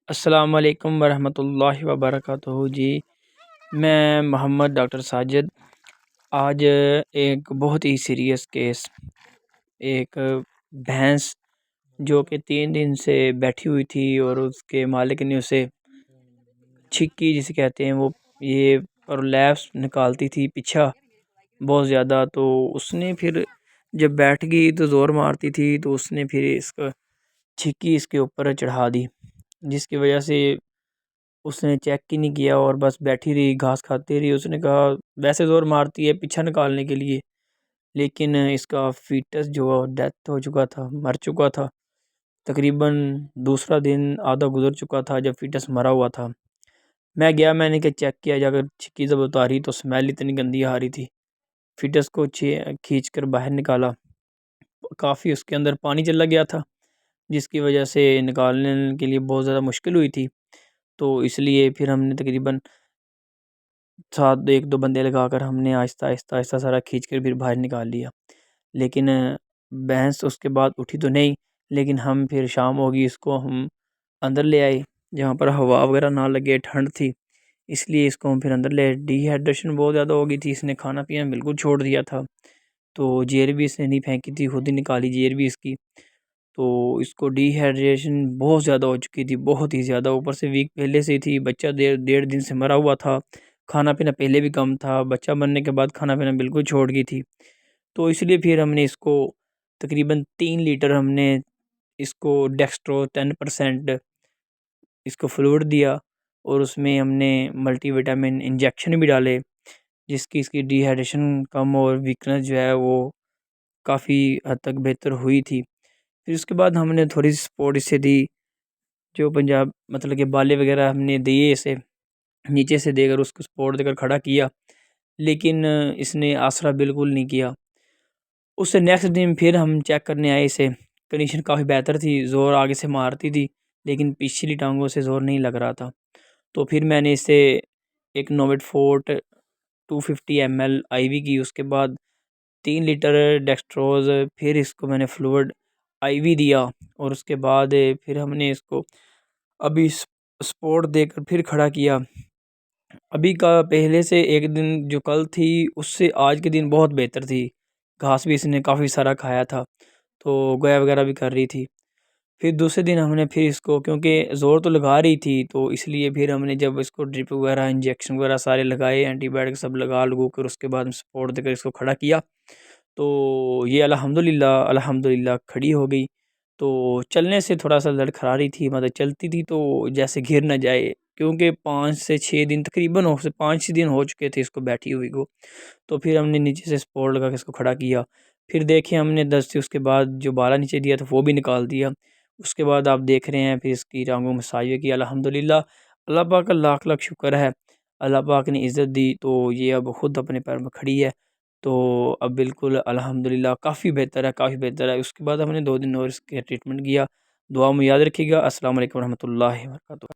السلام علیکم ورحمۃ اللہ وبرکاتہ جی، میں محمد ڈاکٹر ساجد۔ آج ایک بہت ہی سیریس کیس، ایک بھینس جو کہ 3 دن سے بیٹھی ہوئی تھی اور اس کے مالک نے اسے چھکی جسے کہتے ہیں وہ یہ پرولیپس نکالتی تھی پیچھا بہت زیادہ، تو اس نے پھر جب بیٹھ گئی تو زور مارتی تھی، تو اس نے پھر اس کا چھکی اس کے اوپر چڑھا دی، جس کی وجہ سے اس نے چیک ہی نہیں کیا اور بس بیٹھی رہی، گھاس کھاتی رہی۔ اس نے کہا ویسے زور مارتی ہے پیچھا نکالنے کے لیے، لیکن اس کا فیٹس جو ڈیتھ ہو چکا تھا، مر چکا تھا، تقریباً دوسرا دن آدھا گزر چکا تھا جب فیٹس مرا ہوا تھا۔ میں گیا، میں نے کہ چیک کیا جا کر چھکی جب اتاری تو اسمیل اتنی گندی آ رہی تھی۔ فیٹس کو کھینچ کر باہر نکالا، کافی اس کے اندر پانی چلا گیا تھا، جس کی وجہ سے نکالنے کے لیے بہت زیادہ مشکل ہوئی تھی۔ تو اس لیے پھر ہم نے تقریباً 1-2 بندے لگا کر ہم نے آہستہ آہستہ آہستہ سارا کھینچ کر پھر باہر نکال لیا، لیکن بھینس اس کے بعد اٹھی تو نہیں۔ لیکن ہم پھر شام ہوگی، اس کو ہم اندر لے آئے جہاں پر ہوا وغیرہ نہ لگے، ٹھنڈ تھی، اس لیے اس کو ہم پھر اندر لے آئے۔ ڈی ہائیڈریشن بہت زیادہ ہو گئی تھی، اس نے کھانا پینا بالکل چھوڑ دیا تھا، تو جیر بھی اس نے نہیں پھینکی تھی، خود ہی نکالی جیر بھی اس کی۔ تو اس کو ڈی ہائیڈریشن بہت زیادہ ہو چکی تھی، بہت ہی زیادہ، اوپر سے ویک پہلے سے ہی تھی، بچہ 1.5 دن سے مرا ہوا تھا، کھانا پینا پہلے بھی کم تھا، بچہ بننے کے بعد کھانا پینا بالکل چھوڑ گئی تھی۔ تو اس لیے پھر ہم نے اس کو تقریباً 3 لیٹر ہم نے اس کو ڈیکسٹرو 10% اس کو فلوئڈ دیا، اور اس میں ہم نے ملٹی وٹامن انجیکشن بھی ڈالے، جس کی اس کی ڈی ہائیڈریشن کم اور ویکنس جو ہے وہ کافی حد تک بہتر ہوئی تھی۔ پھر اس کے بعد ہم نے تھوڑی سی سپورٹ اس سے دی، جو پنجاب مطلب کہ بالے وغیرہ ہم نے دیے، اسے نیچے سے دے کر اس کو سپورٹ دے کر کھڑا کیا، لیکن اس نے آسرا بالکل نہیں کیا۔ اس سے نیکسٹ دن پھر ہم چیک کرنے آئے اسے، کنڈیشن کافی بہتر تھی، زور آگے سے مارتی تھی لیکن پچھلی ٹانگوں سے زور نہیں لگ رہا تھا۔ تو پھر میں نے اس سے ایک نوویٹ فورٹ 250 ml IV کی، اس کے بعد 3 لیٹر ڈیکسٹروز، پھر اس کو میں نے فلوئڈ IV دیا، اور اس کے بعد پھر ہم نے اس کو ابھی سپورٹ دے کر پھر کھڑا کیا۔ ابھی کا پہلے سے ایک دن جو کل تھی اس سے آج کے دن بہت بہتر تھی، گھاس بھی اس نے کافی سارا کھایا تھا، تو گویا وغیرہ بھی کر رہی تھی۔ پھر دوسرے دن ہم نے پھر اس کو، کیونکہ زور تو لگا رہی تھی، تو اس لیے پھر ہم نے جب اس کو ڈرپ وغیرہ انجیکشن وغیرہ سارے لگائے، اینٹی بائیوٹک سب لگو کر اس کے بعد سپورٹ دے کر اس کو کھڑا کیا، تو یہ الحمدللہ کھڑی ہو گئی۔ تو چلنے سے تھوڑا سا لڑکھڑا رہی تھی، مطلب چلتی تھی تو جیسے گر نہ جائے، کیونکہ 5 سے 6 دن تقریباً 5 دن ہو چکے تھے اس کو بیٹھی ہوئی کو۔ تو پھر ہم نے نیچے سے سپورٹ لگا کے اس کو کھڑا کیا، پھر دیکھیں ہم نے 10 سے اس کے بعد جو بالا نیچے دیا تھا وہ بھی نکال دیا۔ اس کے بعد آپ دیکھ رہے ہیں پھر اس کی ٹانگوں میں سائے کی الحمدللہ، اللہ پاک کا لاکھ لاکھ شکر ہے، اللہ پاک نے عزت دی، تو یہ اب خود اپنے پیر میں کھڑی ہے، تو اب بالکل الحمدللہ کافی بہتر ہے، کافی بہتر ہے۔ اس کے بعد ہم نے 2 دن اور اس کے ٹریٹمنٹ کیا۔ دعا میں یاد رکھیے گا۔ السلام علیکم ورحمۃ اللہ وبرکاتہ۔